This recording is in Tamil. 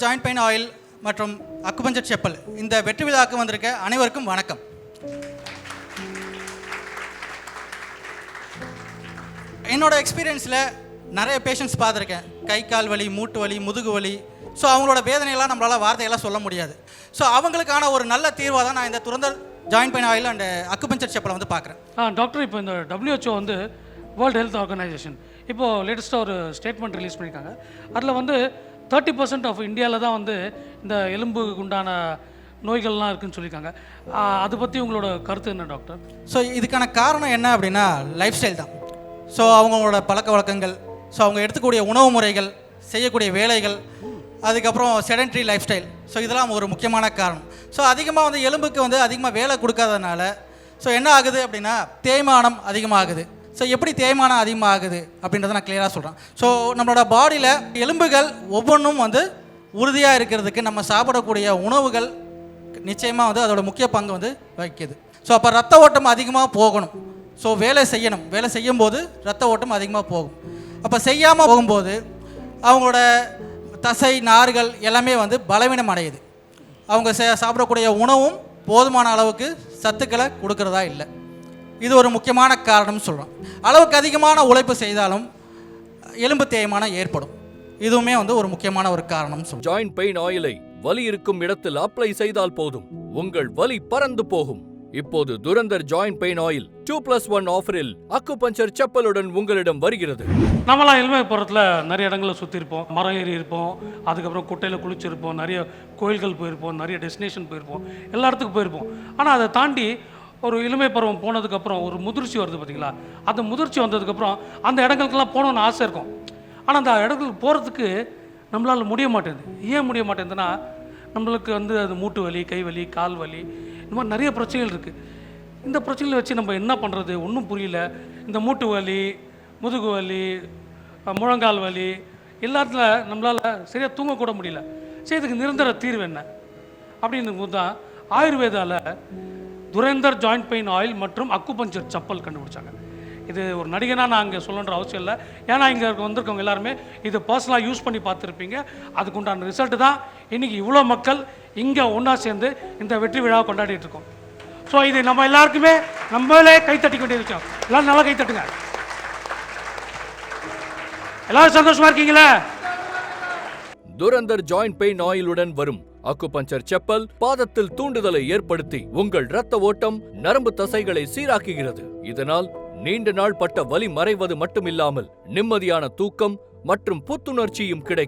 ஜாயிண்ட் பெயின் ஆயில் மற்றும் அக்குபஞ்சர் செப்பல் இந்த வெற்றி விழாவுக்கு வந்திருக்க அனைவருக்கும் வணக்கம். என்னோட எக்ஸ்பீரியன்ஸில் நிறைய பேஷண்ட்ஸ் பார்த்துருக்கேன். கை கால் வலி, மூட்டு வலி, முதுகு வலி. ஸோ அவங்களோட வேதனையெல்லாம் நம்மளால் வார்த்தையெல்லாம் சொல்ல முடியாது. ஸோ அவங்களுக்கான ஒரு நல்ல தீர்வாக தான் நான் இந்த துரந்தர் joint pain oil and acupuncture செப்பலை வந்து பார்க்குறேன். டாக்டர், இப்போ இந்த WHO வந்து வேர்ல்டு ஹெல்த் ஆர்கனைசேஷன் இப்போது லேட்டஸ்ட்டாக ஒரு ஸ்டேட்மெண்ட் ரிலீஸ் பண்ணியிருக்காங்க. அதில் வந்து 30% ஆஃப் இந்தியாவில் தான் வந்து இந்த எலும்புக்கு உண்டான நோய்கள்லாம் இருக்குதுன்னு சொல்லியிருக்காங்க. அதை பற்றி உங்களோட கருத்து என்ன டாக்டர்? ஸோ இதுக்கான காரணம் என்ன அப்படின்னா லைஃப் ஸ்டைல் தான். ஸோ அவங்களோட பழக்க வழக்கங்கள், ஸோ அவங்க எடுத்துக்கூடிய உணவு முறைகள், செய்யக்கூடிய வேலைகள், அதுக்கப்புறம் செடென்ட்ரி லைஃப் ஸ்டைல். ஸோ இதெல்லாம் ஒரு முக்கியமான காரணம். ஸோ அதிகமாக வந்து எலும்புக்கு வந்து அதிகமாக வேலை கொடுக்காதனால ஸோ என்ன ஆகுது அப்படின்னா தேய்மானம் அதிகமாகுது. ஸோ எப்படி தேய்மானம் அதிகமாகுது அப்படின்றத நான் கிளியராக சொல்கிறேன். ஸோ நம்மளோட பாடியில் எலும்புகள் ஒவ்வொன்றும் வந்து உறுதியாக இருக்கிறதுக்கு நம்ம சாப்பிடக்கூடிய உணவுகள் நிச்சயமாக வந்து அதோட முக்கிய பங்கு வந்து வகிக்குது. ஸோ அப்போ ரத்த ஓட்டம் அதிகமாக போகணும். ஸோ வேலை செய்யணும். வேலை செய்யும்போது ரத்த ஓட்டம் அதிகமாக போகும். அப்போ செய்யாமல் போகும்போது அவங்களோட தசை நார்கள் எல்லாமே வந்து பலவீனம் அடையுது. அவங்க சாப்பிடக்கூடிய உணவும் போதுமான அளவுக்கு சத்துக்களை கொடுக்கறதா இல்லை. இது ஒரு முக்கியமான காரணம்னு சொல்கிறோம். அளவுக்கு அதிகமான உழைப்பு செய்தாலும் எலும்பு தேய்மானம் ஏற்படும். இதுவுமே வந்து ஒரு முக்கியமான ஒரு காரணம் சொல்கிறோம். ஜாயிண்ட் பெயின் ஆயிலை வலி இருக்கும் இடத்தில் அப்ளை செய்தால் போதும், உங்கள் வலி பறந்து போகும். இப்போது துரந்தர் ஜாயிண்ட் பெயின் ஆயில் 2+1 ஆஃபரில் அக்குபஞ்சர் செப்பலுடன் உங்களிடம் வருகிறது. நம்மளாம் எலும்புப்புறத்தில் நிறைய இடங்களில் சுற்றிருப்போம், மரம் ஏறி இருப்போம், அதுக்கப்புறம் குட்டையில் குளிச்சிருப்போம், நிறைய கோயில்கள் போயிருப்போம், நிறைய டெஸ்டினேஷன் போயிருப்போம், எல்லா இடத்துக்கும் போயிருப்போம். ஆனால் அதை தாண்டி ஒரு இளமை பருவம் போனதுக்கப்புறம் ஒரு முதிர்ச்சி வருது பார்த்தீங்களா? அந்த முதிர்ச்சி வந்ததுக்கப்புறம் அந்த இடங்களுக்கெல்லாம் போகணுன்னு ஆசை இருக்கும். ஆனால் அந்த இடங்களுக்கு போகிறதுக்கு நம்மளால் முடிய மாட்டேங்குது. ஏன் முடிய மாட்டேங்குதுன்னா, நம்மளுக்கு வந்து அது மூட்டு வலி, கை வலி, கால் வலி, இந்த மாதிரி நிறைய பிரச்சனைகள் இருக்குது. இந்த பிரச்சனைகளை வச்சு நம்ம என்ன பண்ணுறது ஒன்றும் புரியல. இந்த மூட்டு வலி, முதுகு வலி, முழங்கால் வலி எல்லாத்துல நம்மளால் சரியாக தூங்கக்கூட முடியல. சரி, இதுக்கு நிரந்தர தீர்வு என்ன அப்படின்னு போது தான் ஆயுர்வேதாவில் துரந்தர் ஜாயிண்ட் பெயின் ஆயில் மற்றும் அக்குபஞ்சர் செப்பல் கண்டுபிடிச்சாங்க. இது ஒரு நடிகனாக நான் இங்கே சொல்லணுன்ற அவசியம் இல்லை. ஏன்னா இங்கே வந்திருக்கவங்க எல்லாருமே இது பர்சனலாக யூஸ் பண்ணி பார்த்துருப்பீங்க. அதுக்கு உண்டான ரிசல்ட்டு தான் இன்றைக்கி இவ்வளோ மக்கள் இங்கே ஒன்றா சேர்ந்து இந்த வெற்றி விழாவை கொண்டாடிட்டு இருக்கோம். ஸோ இது நம்ம எல்லாருக்குமே நம்மளே கைத்தட்டிக்க வேண்டிய விஷயம். எல்லோரும் நல்லா கைத்தட்டுங்க. எல்லாரும் சந்தோஷமா இருக்கீங்களா? துரந்தர் ஜாயிண்ட் பெயின் ஆயிலுடன் வரும் அக்குபஞ்சர் செப்பல் பாதத்தில் தூண்டுதலை ஏற்படுத்தி உங்கள் இரத்த ஓட்டம், நரம்பு தசைகளை சீராக்குகிறது. இதனால் நீண்ட நாள் பட்ட வலி மறைவது மட்டுமில்லாமல் நிம்மதியான தூக்கம் மற்றும் புத்துணர்ச்சியும் கிடைக்கும்.